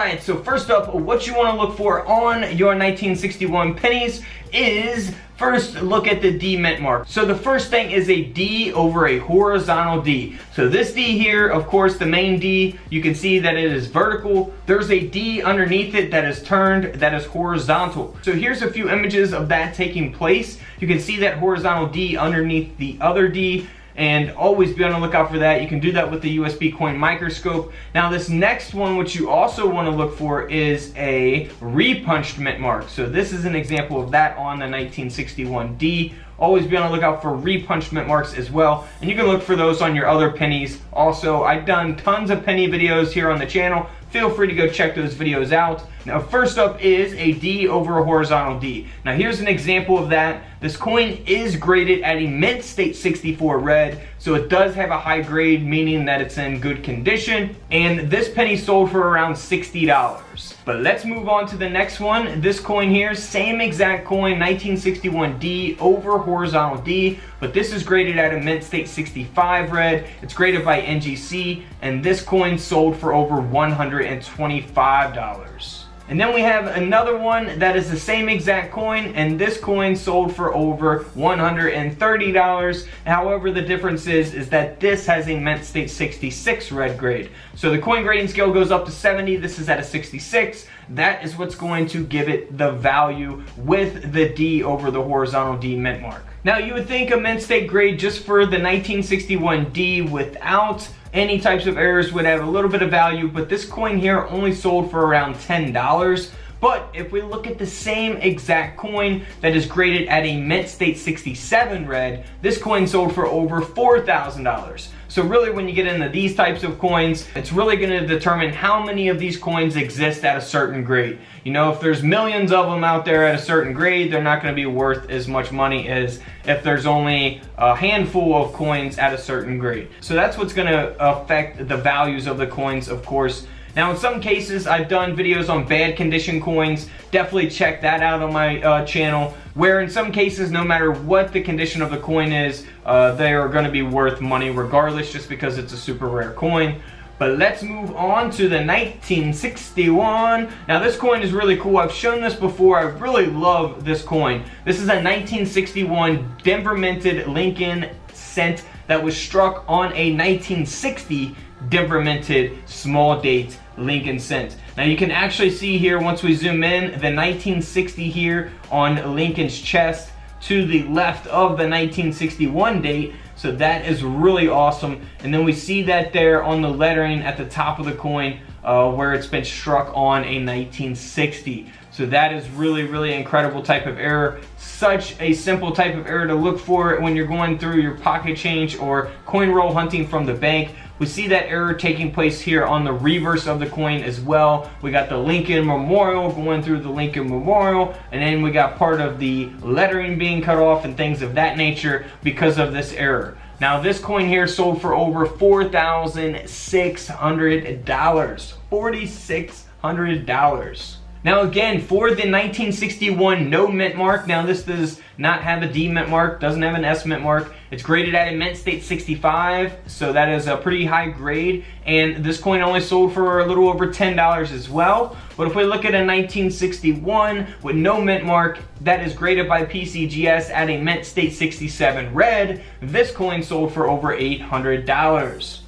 Alright, so first up, what you want to look for on your 1961 pennies is first look at the D mint mark. So the first thing is a D over a horizontal D. So this D here, of course, the main D, you can see that it is vertical. There's a D underneath it that is turned, that is horizontal. So here's a few images of that taking place. You can see that horizontal D underneath the other D, and always be on the lookout for that. You can do that with the USB coin microscope. Now this next one, which you also want to look for, is a repunched mint mark. So this is an example of that on the 1961 D. Always be on the lookout for repunched mint marks as well, and you can look for those on your other pennies. Also, I've done tons of penny videos here on the channel. Feel free to go check those videos out. Now first up is a D over a horizontal D. Now here's an example of that. This coin is graded at a mint state 64 red, so it does have a high grade, meaning that it's in good condition, and this penny sold for around $60. But let's move on to the next one. This coin here, same exact coin, 1961 D over horizontal D, but this is graded at a mint state 65 red. It's graded by NGC, and this coin sold for over $125. And then we have another one that is the same exact coin, and this coin sold for over $130. However, the difference is that this has a mint state 66 red grade. So the coin grading scale goes up to 70. This is at a 66. That is what's going to give it the value with the D over the horizontal D mint mark. Now you would think a mint state grade just for the 1961 D without any types of errors would have a little bit of value, but this coin here only sold for around $10. But if we look at the same exact coin that is graded at a mint state 67 red, this coin sold for over $4,000. So really, when you get into these types of coins, it's really going to determine how many of these coins exist at a certain grade. You know, if there's millions of them out there at a certain grade, they're not going to be worth as much money as if there's only a handful of coins at a certain grade. So that's what's going to affect the values of the coins, of course. Now in some cases, I've done videos on bad condition coins. Definitely check that out on my channel, where in some cases, no matter what the condition of the coin is, they are going to be worth money regardless, just because it's a super rare coin. But let's move on to the 1961. Now this coin is really cool. I've shown this before. I really love this coin. This is a 1961 Denver minted Lincoln cent that was struck on a 1960 Denver minted small date Lincoln cent. Now you can actually see here, once we zoom in, the 1960 here on Lincoln's chest to the left of the 1961 date. So that is really awesome. And then we see that there on the lettering at the top of the coin where it's been struck on a 1960. So that is really, really incredible type of error. Such a simple type of error to look for when you're going through your pocket change or coin roll hunting from the bank. We see that error taking place here on the reverse of the coin as well. We got the Lincoln Memorial going through the Lincoln Memorial, and then we got part of the lettering being cut off and things of that nature because of this error. Now this coin here sold for over $4,600. $4,600. Now again, for the 1961 no mint mark, now this does not have a D mint mark, doesn't have an S mint mark. It's graded at a mint state 65, so that is a pretty high grade, and this coin only sold for a little over $10 as well. But if we look at a 1961 with no mint mark that is graded by PCGS at a mint state 67 red, this coin sold for over $800.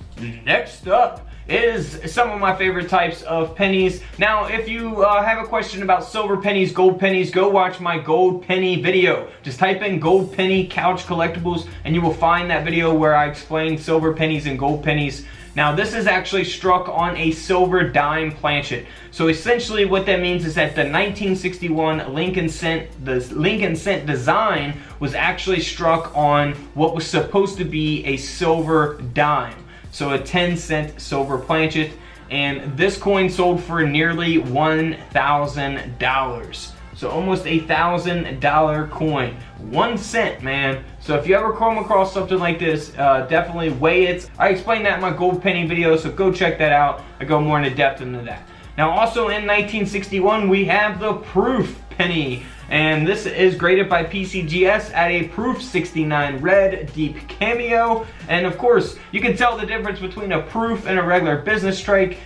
Next up is some of my favorite types of pennies. Now, if you have a question about silver pennies, gold pennies, go watch my gold penny video. Just type in gold penny couch collectibles and you will find that video where I explain silver pennies and gold pennies. Now, this is actually struck on a silver dime planchet. So essentially what that means is that the 1961 Lincoln cent, the Lincoln cent design was actually struck on what was supposed to be a silver dime. So a 10-cent silver planchet, and this coin sold for nearly $1,000. So almost $1,000 coin. 1 cent, man. So if you ever come across something like this, definitely weigh it. I explained that in my gold penny video, so go check that out. I go more into depth into that. Now also in 1961, we have the proof penny. And this is graded by PCGS at a proof 69 red deep cameo. And of course, you can tell the difference between a proof and a regular business strike.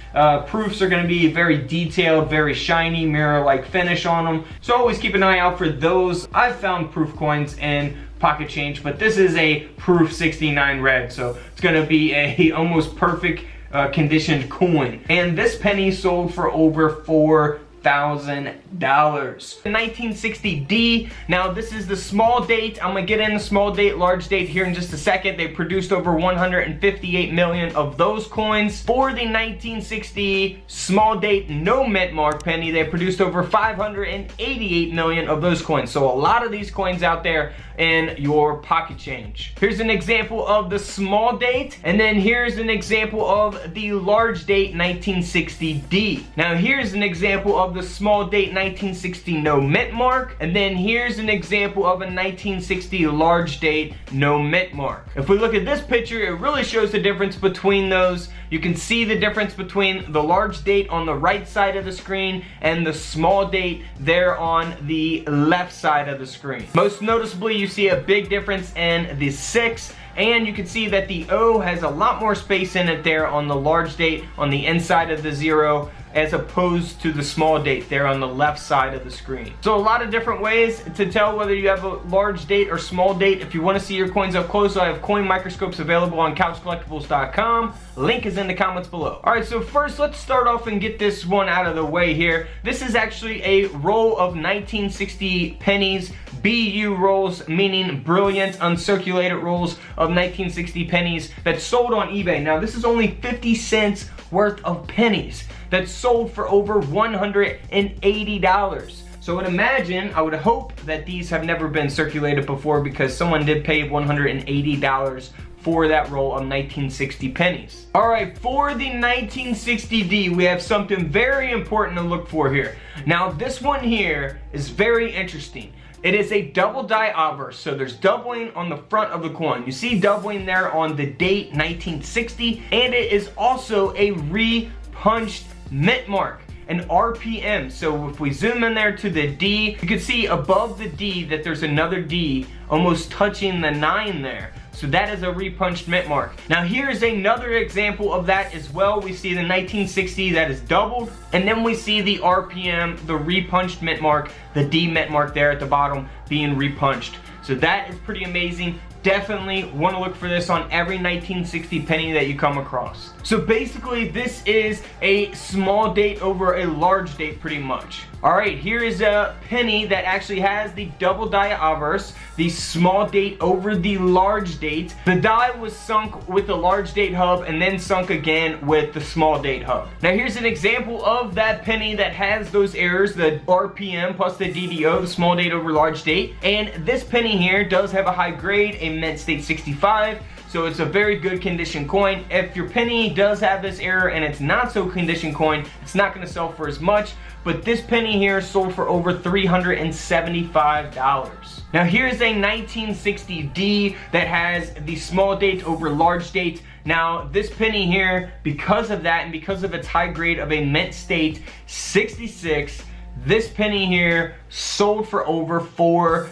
Proofs are going to be very detailed, very shiny, mirror-like finish on them. So always keep an eye out for those. I've found proof coins in pocket change, but this is a proof 69 red, so it's going to be a almost perfect conditioned coin. And this penny sold for over $4,000. The 1960D, now this is the small date. I'm gonna get into small date, large date here in just a second. They produced over 158 million of those coins. For the 1960 small date, no mint mark penny, they produced over 588 million of those coins. So a lot of these coins out there in your pocket change. Here's an example of the small date, and then here's an example of the large date 1960D. Now here's an example of the small date 1960 no mint mark, and then here's an example of a 1960 large date no mint mark. If we look at this picture, it really shows the difference between those. You can see the difference between the large date on the right side of the screen and the small date there on the left side of the screen. Most noticeably, you see a big difference in the 6, and you can see that the O has a lot more space in it there on the large date on the inside of the 0, as opposed to the small date there on the left side of the screen. So a lot of different ways to tell whether you have a large date or small date. If you want to see your coins up close, I have coin microscopes available on couchcollectibles.com. Link is in the comments below. Alright, so first let's start off and get this one out of the way here. This is actually a roll of 1960 pennies, BU rolls, meaning brilliant uncirculated rolls of 1960 pennies that sold on eBay. Now this is only 50 cents worth of pennies that sold for over $180. So I would hope that these have never been circulated before, because someone did pay $180 for that roll of 1960 pennies. Alright, for the 1960D, we have something very important to look for here. Now this one here is very interesting. It is a double die obverse, so there's doubling on the front of the coin. You see doubling there on the date 1960, and it is also a re-punched mint mark, an RPM. So if we zoom in there to the D, you can see above the D that there's another D almost touching the 9 there. So that is a repunched mint mark. Now here's another example of that as well. We see the 1960 that is doubled, and then we see the RPM, the repunched mint mark, the D mint mark there at the bottom being repunched. So that is pretty amazing. Definitely want to look for this on every 1960 penny that you come across. So basically this is a small date over a large date pretty much. Alright, here is a penny that actually has the double die obverse, the small date over the large date. The die was sunk with the large date hub and then sunk again with the small date hub. Now here's an example of that penny that has those errors, the RPM plus the DDO, the small date over large date. And this penny here does have a high grade, a mint state 65. So it's a very good condition coin. If your penny does have this error and it's not so condition coin, it's not going to sell for as much. But this penny here sold for over $375. Now here's a 1960D that has the small date over large date. Now this penny here, because of that and because of its high grade of a mint state 66, this penny here sold for over $4,000.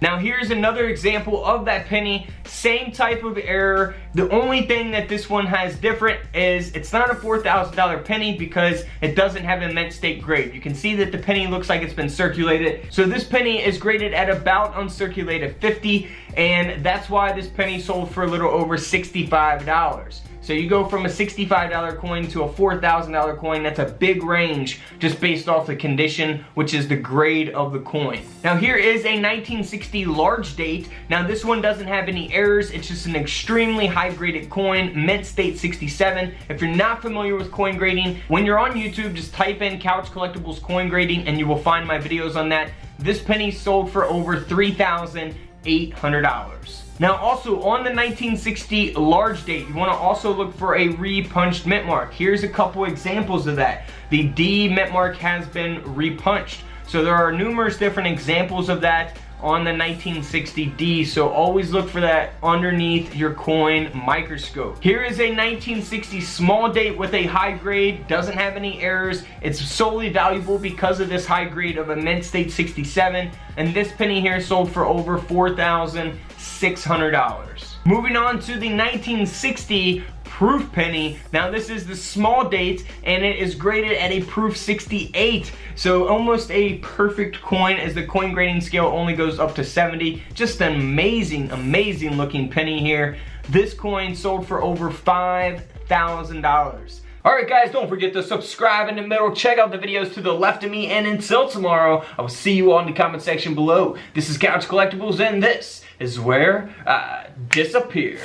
Now here's another example of that penny, same type of error. The only thing that this one has different is it's not a $4,000 penny because it doesn't have a mint state grade. You can see that the penny looks like it's been circulated. So this penny is graded at about uncirculated 50, and that's why this penny sold for a little over $65. So you go from a $65 coin to a $4,000 coin. That's a big range just based off the condition, which is the grade of the coin. Now here is a 1960 large date. Now this one doesn't have any errors. It's just an extremely high graded coin, mint state 67. If you're not familiar with coin grading, when you're on YouTube, just type in Couch Collectibles coin grading and you will find my videos on that. This penny sold for over $3,800. Now also on the 1960 large date, you want to also look for a repunched mint mark. Here's a couple examples of that. The D mint mark has been repunched. So there are numerous different examples of that on the 1960D, so always look for that underneath your coin microscope. Here is a 1960 small date with a high grade, doesn't have any errors. It's solely valuable because of this high grade of a mint state 67, and this penny here sold for over $4,600. Moving on to the 1960 proof penny. Now this is the small date and it is graded at a proof 68, so almost a perfect coin as the coin grading scale only goes up to 70. Just an amazing looking penny here. This coin sold for over $5,000. Alright guys, don't forget to subscribe in the middle, check out the videos to the left of me, and until tomorrow, I will see you all in the comment section below. This is Couch Collectibles, and this is where I disappear.